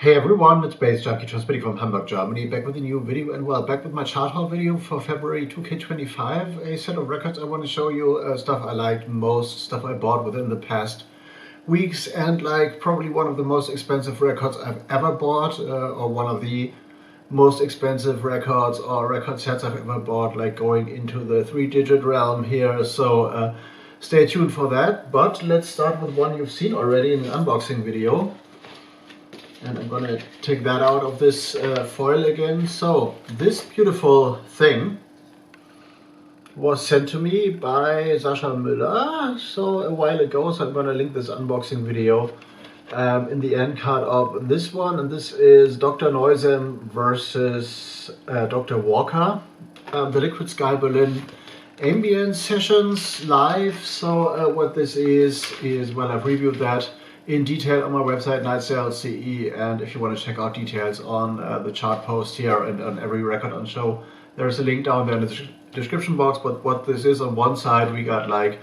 Hey everyone, it's baze.djunkiii transmitting from Hamburg, Germany, back with a new video, and well, back with my chart haul video for February 2K25, a set of records I want to show you, stuff I liked most, stuff I bought within the past weeks, and like probably one of the most expensive records I've ever bought, or one of the most expensive records or record sets I've ever bought, like going into the 3-digit realm here, so stay tuned for that. But let's start with one you've seen already in an unboxing video. And I'm gonna take that out of this foil again. So this beautiful thing was sent to me by Sascha Müller a while ago, so I'm gonna link this unboxing video in the end card of this one. And this is dr.noisem versus Dr. Walker, the Liquid Sky Berlin ambient sessions live. So what this is well, I've reviewed that in detail on my website Nachtfahrt, and if you want to check out details on the chart post here and on every record on show, there's a link down there in the description box. But what this is, on one side we got like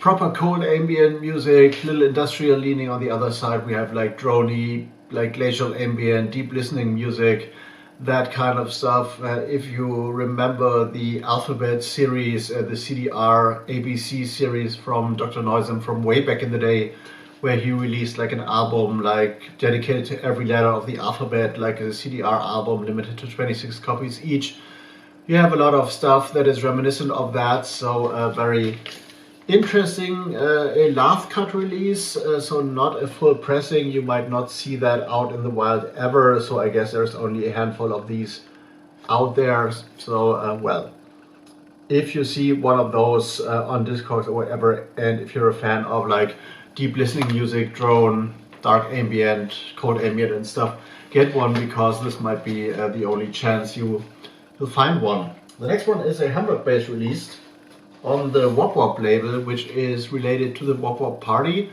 proper cold ambient music, little industrial leaning. On the other side we have like droney, like glacial ambient, deep listening music, that kind of stuff. If you remember the Alphabet series, the CDR ABC series from dr.noisem from way back in the day, where he released like an album like dedicated to every letter of the alphabet, like a CDR album limited to 26 copies each. You have a lot of stuff that is reminiscent of that, so very interesting. A lath cut release, so not a full pressing. You might not see that out in the wild ever, so I guess there's only a handful of these out there. So well, if you see one of those on Discogs or whatever, and if you're a fan of like deep listening music, drone, dark ambient, cold ambient and stuff, get one, because this might be the only chance you'll find one. The next one is a Hamburg based release on the Wop Wop label, which is related to the Wop Wop Party,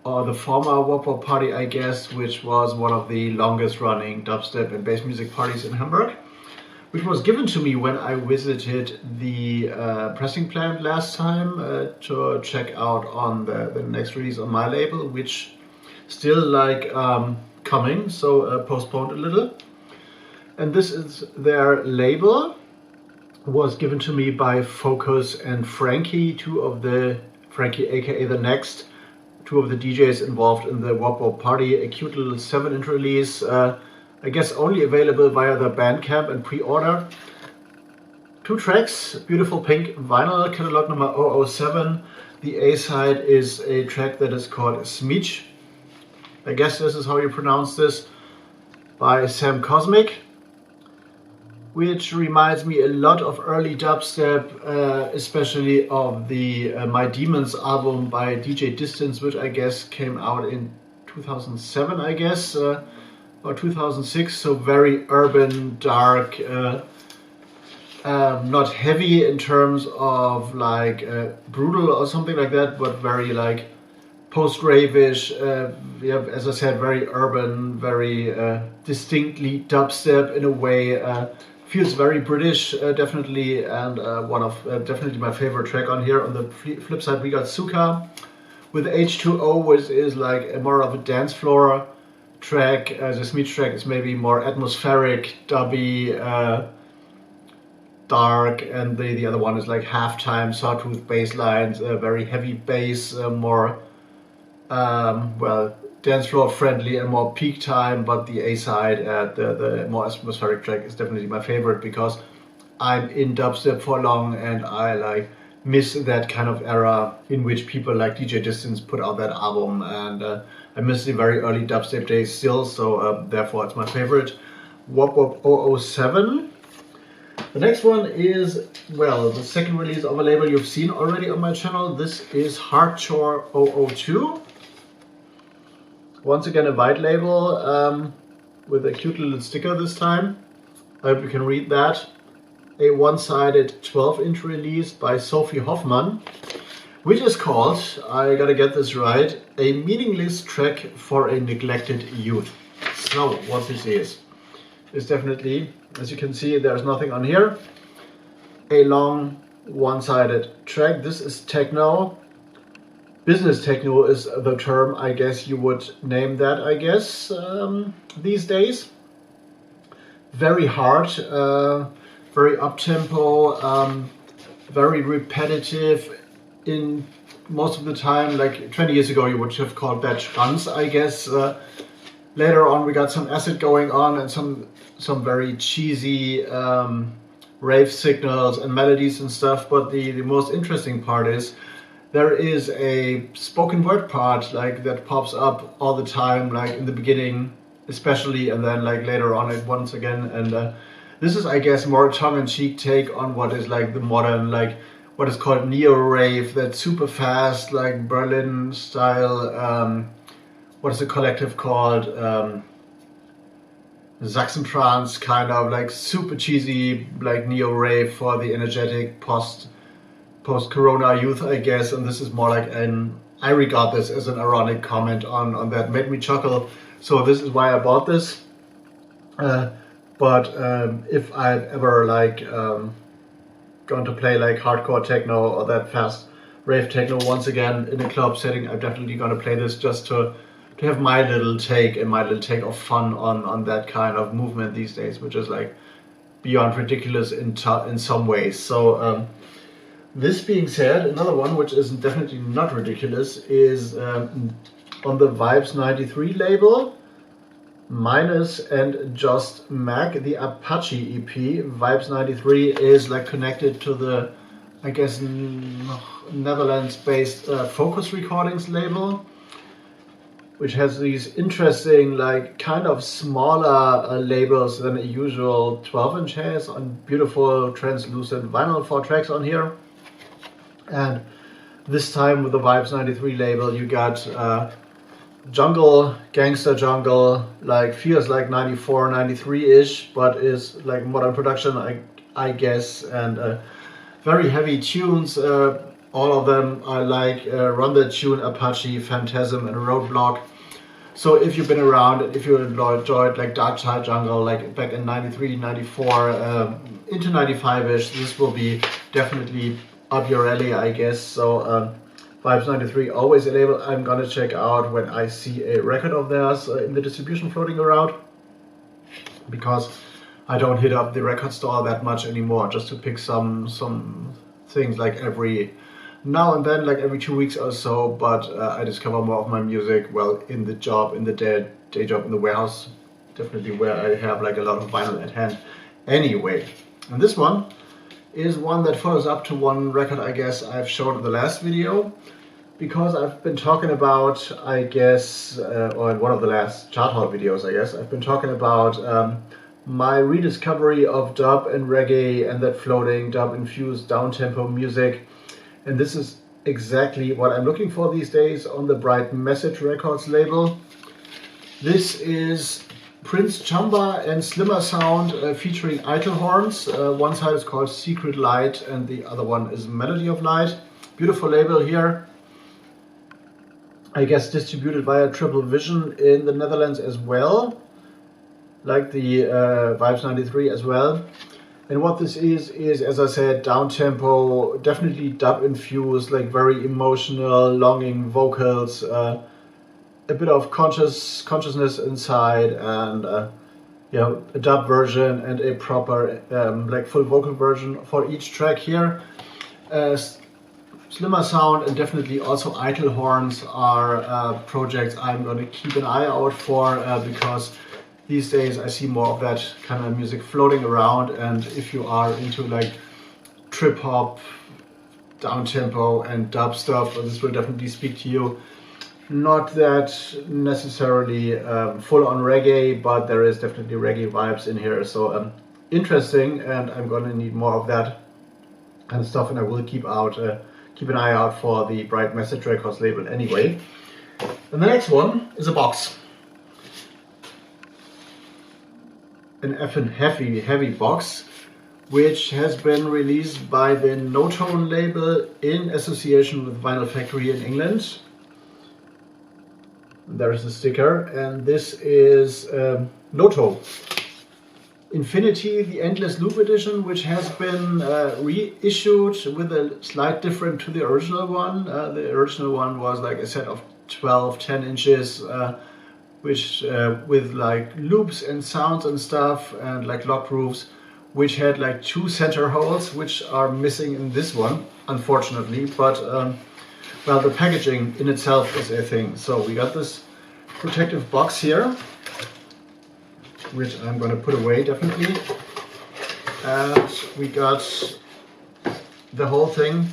or the former Wop Wop Party, I guess, which was one of the longest running dubstep and bass music parties in Hamburg, which was given to me when I visited the pressing plant last time to check out on the next release on my label, which still like coming, so postponed a little. And this is their label, was given to me by Focus and Frankie, Frankie aka The Next, two of the DJs involved in the Wop Wop Party, a cute little 7-inch release. I guess only available via the BANDCAMP and pre-order. 2 tracks, beautiful pink vinyl, catalog number 007. The A-side is a track that is called Smeech. I guess this is how you pronounce this, by Sam Cosmic, which reminds me a lot of early dubstep, especially of the My Demons album by DJ Distance, which I guess came out in 2007, I guess. Or 2006, so very urban, dark, not heavy in terms of like brutal or something like that, but very like post-rave-ish, yeah, as I said, very urban, very distinctly dubstep in a way, feels very British, definitely, and one of definitely my favorite track on here. On the flip side we got Suka with H2O, which is like more of a dance floor track. The Smeech track is maybe more atmospheric, dubby, dark, and the other one is like halftime, sawtooth bass lines, very heavy bass, more well, dance floor friendly and more peak time. But the A side, the more atmospheric track, is definitely my favorite, because I'm in dubstep for long and I like miss that kind of era in which people like DJ Distance put out that album, and I miss the very early dubstep days still, so therefore it's my favorite. Wop Wop 007. The next one is, well, the second release of a label you've seen already on my channel. This is Hardcore 002. Once again a white label with a cute little sticker this time. I hope you can read that. A one-sided 12-inch release by Sophie Hoffman, which is called, I gotta get this right, A Meaningless Track for a Neglected Youth. So what this is definitely, as you can see, there's nothing on here, a long one-sided track. This is techno, business techno is the term, I guess you would name that, I guess, these days. Very hard, very up-tempo, very repetitive in most of the time. Like 20 years ago you would have called that Schranz, I guess. Later on we got some acid going on and some very cheesy rave signals and melodies and stuff, but the most interesting part is there is a spoken word part like that pops up all the time, like in the beginning especially, and then like later on it once again. And this is, I guess, more tongue-in-cheek take on what is like the modern, like what is called neo-rave, that's super fast, like Berlin style, what is the collective called? Sachsentrance, kind of like super cheesy, like neo-rave for the energetic post-corona youth, I guess. And this is more like I regard this as an ironic comment on that. Made me chuckle, so this is why I bought this. But if I've ever like gone to play like hardcore techno or that fast rave techno once again in a club setting, I'm definitely gonna play this just to have my little take and my little take of fun on that kind of movement these days, which is like beyond ridiculous in some ways. So this being said, another one which is definitely not ridiculous is on the Vibes 93 label, Minus and Just Mac, the Apache EP. Vibes 93 is like connected to the, I guess, Netherlands-based Focus Recordings label, which has these interesting, like kind of smaller labels than a usual 12-inch has, on beautiful translucent vinyl, 4 tracks on here. And this time with the Vibes 93 label you got jungle, gangster jungle, like feels like 94, 93-ish, but is like modern production, I guess, and very heavy tunes. All of them are like Run the Tune, Apache, Phantasm, and Roadblock. So if you've been around, if you enjoyed like Dark Side Jungle, like back in 93, 94, into 95-ish, this will be definitely up your alley, I guess. So Vibes 93, always a label I'm gonna check out when I see a record of theirs in the distribution floating around, because I don't hit up the record store that much anymore, just to pick some things like every now and then, like every 2 weeks or so. But I discover more of my music, well, in the job, in the day job in the warehouse, definitely where I have like a lot of vinyl at hand anyway. And this one is one that follows up to one record I guess I've showed in the last video, because I've been talking about, I guess, or in one of the last chart hall videos, I guess, I've been talking about my rediscovery of dub and reggae and that floating dub-infused down-tempo music. And this is exactly what I'm looking for these days on the Bright Message Records label. This is Prince Chamba and Slimmer Sound featuring Idle Horns. One side is called Secret Light and the other one is Melody of Light. Beautiful label here. I guess distributed via Triple Vision in the Netherlands as well, like the Vibes 93 as well. And what this is, as I said, down-tempo, definitely dub-infused, like very emotional, longing vocals, a bit of consciousness inside, and yeah, a dub version and a proper like full vocal version for each track here. Slimmer Sound and definitely also Idle Horns are projects I'm going to keep an eye out for, because these days I see more of that kind of music floating around. And if you are into like trip hop, down tempo and dub stuff, this will definitely speak to you. Not that necessarily full on reggae, but there is definitely reggae vibes in here. So interesting, and I'm gonna need more of that kind of stuff, and I will keep an eye out for the Bright Message Records label anyway. And the next one is a box. An effing heavy box, which has been released by the No Tone label in association with Vinyl Factory in England. There is a sticker, and this is No Tone. Infinity, the Endless Loop edition, which has been reissued with a slight different to the original one. The original one was like a set of 12 10 inches, which with like loops and sounds and stuff, and like locked grooves, which had like 2 center holes, which are missing in this one, unfortunately. But well, the packaging in itself is a thing. So we got this protective box here, which I'm going to put away definitely, and we got the whole thing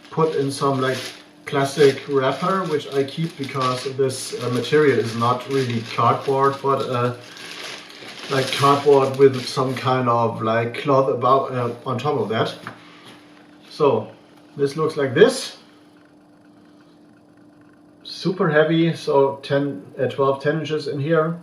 put in some like plastic wrapper, which I keep because this material is not really cardboard, but like cardboard with some kind of like cloth about on top of that. So this looks like this, super heavy. So 12 10 inches in here.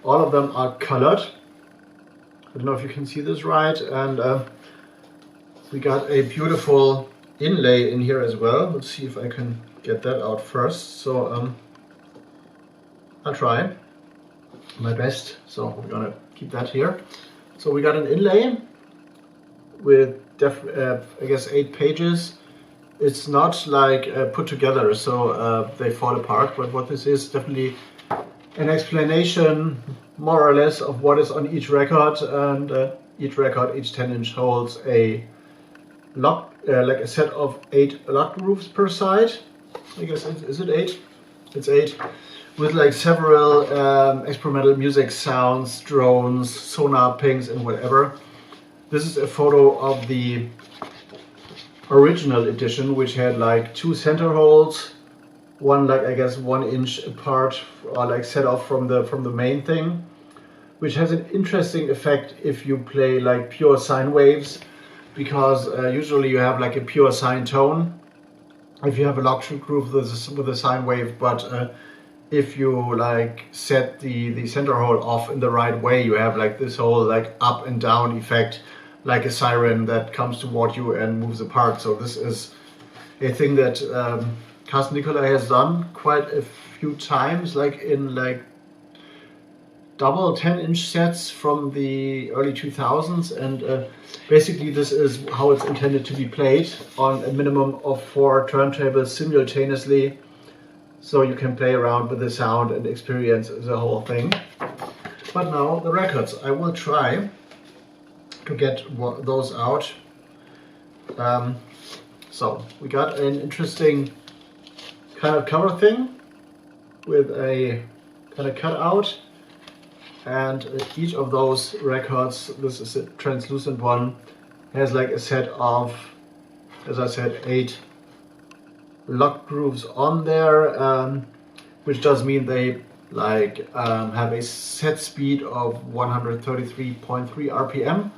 All of them are colored. I don't know if you can see this right. And we got a beautiful inlay in here as well. Let's see if I can get that out first. So I'll try my best. So we're gonna keep that here. So we got an inlay with I guess 8 pages. It's not like put together, so they fall apart. But what this is definitely an explanation, more or less, of what is on each record, and each record, each 10-inch holds a lock, like a set of 8 locked grooves per side. I guess is it 8? It's 8, with like several experimental music sounds, drones, sonar pings, and whatever. This is a photo of the original edition, which had like 2 center holes. One like I guess 1 inch apart, or like set off from the main thing, which has an interesting effect if you play like pure sine waves, because usually you have like a pure sine tone if you have a locked groove with a sine wave, but if you like set the center hole off in the right way, you have like this whole like up and down effect, like a siren that comes toward you and moves apart. So this is a thing that Carsten Nicolai has done quite a few times, like in like double 10-inch sets from the early 2000s, and basically this is how it's intended to be played on a minimum of 4 turntables simultaneously, so you can play around with the sound and experience the whole thing. But now the records, I will try to get those out. So we got an interesting kind of cover thing with a kind of cutout, and each of those records, this is a translucent one, has like a set of, as I said, 8 locked grooves on there, which does mean they like have a set speed of 133.3 RPM.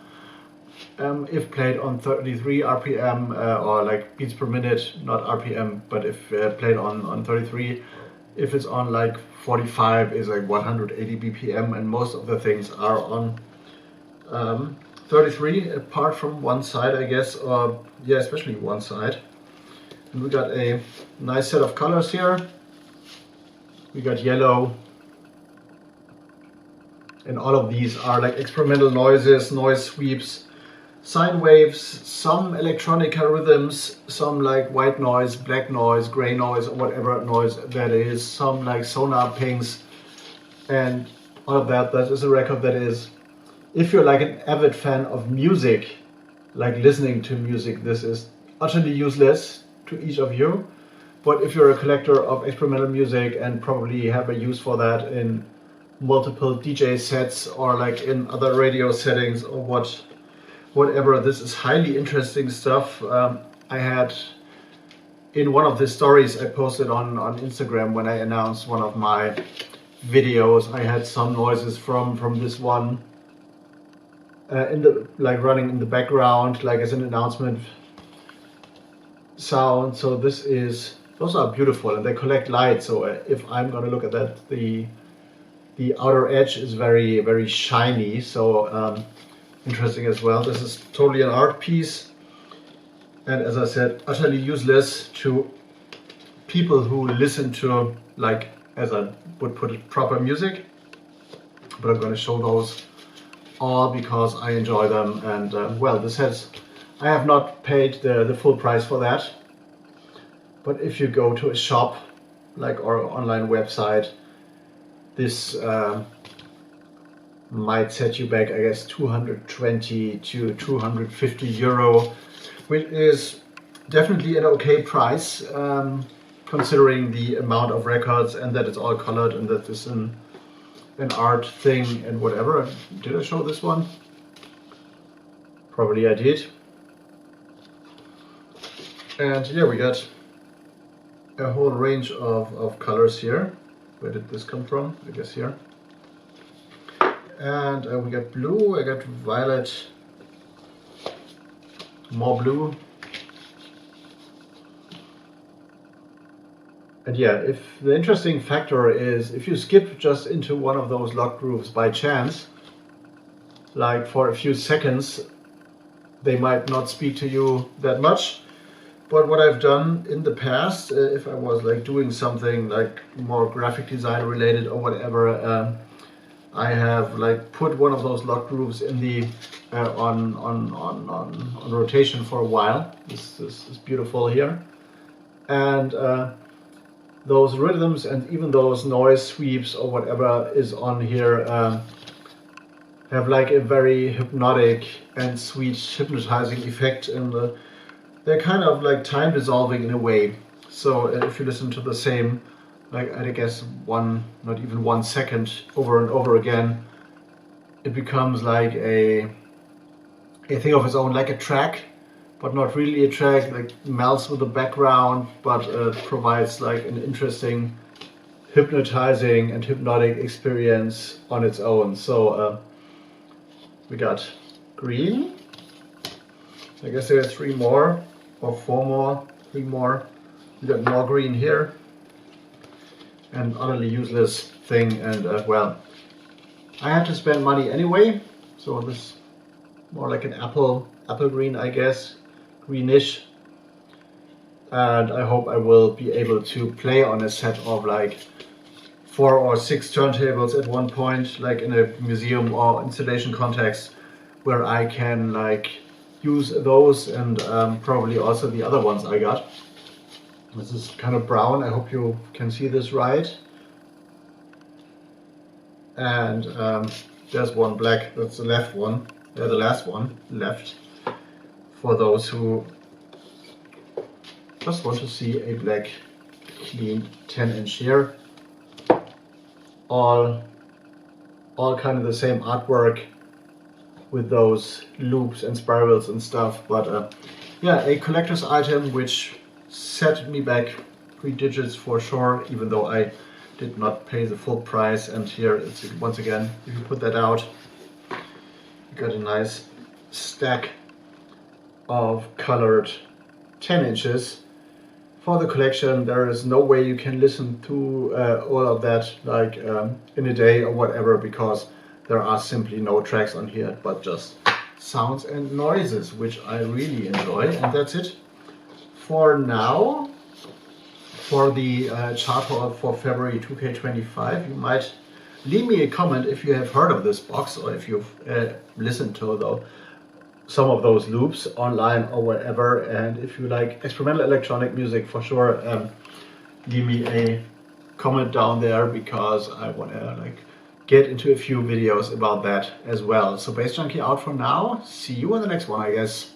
If played on 33 RPM, or like beats per minute, not RPM, but if played on 33, if it's on like 45 is like 180 BPM, and most of the things are on 33, apart from one side, I guess, or yeah, especially one side. And we got a nice set of colors here. We got yellow, and all of these are like experimental noises, noise sweeps, sine waves, some electronica rhythms, some like white noise, black noise, gray noise, or whatever noise that is, some like sonar pings, and all of that. That is a record that is, if you're like an avid fan of music, like listening to music, this is utterly useless to each of you. But if you're a collector of experimental music and probably have a use for that in multiple DJ sets or like in other radio settings or whatever, this is highly interesting stuff. I had, in one of the stories I posted on Instagram when I announced one of my videos, I had some noises from this one in the like running in the background, like as an announcement sound. So those are beautiful, and they collect light. So if I'm gonna look at that, the outer edge is very, very shiny. So interesting as well. This is totally an art piece, and as I said, utterly useless to people who listen to, like, as I would put it, proper music. But I'm going to show those all because I enjoy them, and well, I have not paid the full price for that, but if you go to a shop like our online website, this might set you back, I guess, 220 to 250 euro, which is definitely an okay price, considering the amount of records and that it's all colored and that it's an art thing and whatever. Did I show this one? Probably I did. And yeah, we got a whole range of colors here. Where did this come from? I guess here. And we got blue, I got violet, more blue. And yeah, if the interesting factor is if you skip just into one of those lock grooves by chance, like for a few seconds, they might not speak to you that much. But what I've done in the past, if I was like doing something like more graphic design related or whatever, I have like put one of those lock grooves in the on rotation for a while. This is beautiful here, and those rhythms and even those noise sweeps or whatever is on here have like a very hypnotic and sweet hypnotizing effect, and they're kind of like time dissolving in a way. So if you listen to the same, like I guess not even 1 second over and over again, it becomes like a thing of its own, like a track, but not really a track, like melts with the background, but provides like an interesting hypnotizing and hypnotic experience on its own. So we got green. I guess there are 3 more or 4 more, 3 more. We got more green here. An utterly useless thing, and well, I had to spend money anyway, so this more like an apple green, I guess, greenish, and I hope I will be able to play on a set of like 4 or 6 turntables at one point, like in a museum or installation context, where I can like use those and probably also the other ones I got. This is kind of brown, I hope you can see this right. And there's one black, that's the left one, the last one left, for those who just want to see a black, clean 10-inch here. All kind of the same artwork with those loops and spirals and stuff, but yeah, a collector's item which set me back 3 digits for sure, even though I did not pay the full price. And here it's once again, if you put that out, you got a nice stack of colored 10 inches for the collection. There is no way you can listen to all of that like in a day or whatever, because there are simply no tracks on here but just sounds and noises, which I really enjoy. And that's it for now. For the chart haul for February 2K25, you might leave me a comment if you have heard of this box, or if you've listened to some of those loops online or wherever. And if you like experimental electronic music, for sure, leave me a comment down there, because I want to like get into a few videos about that as well. So Bass Junkie out for now. See you in the next one, I guess.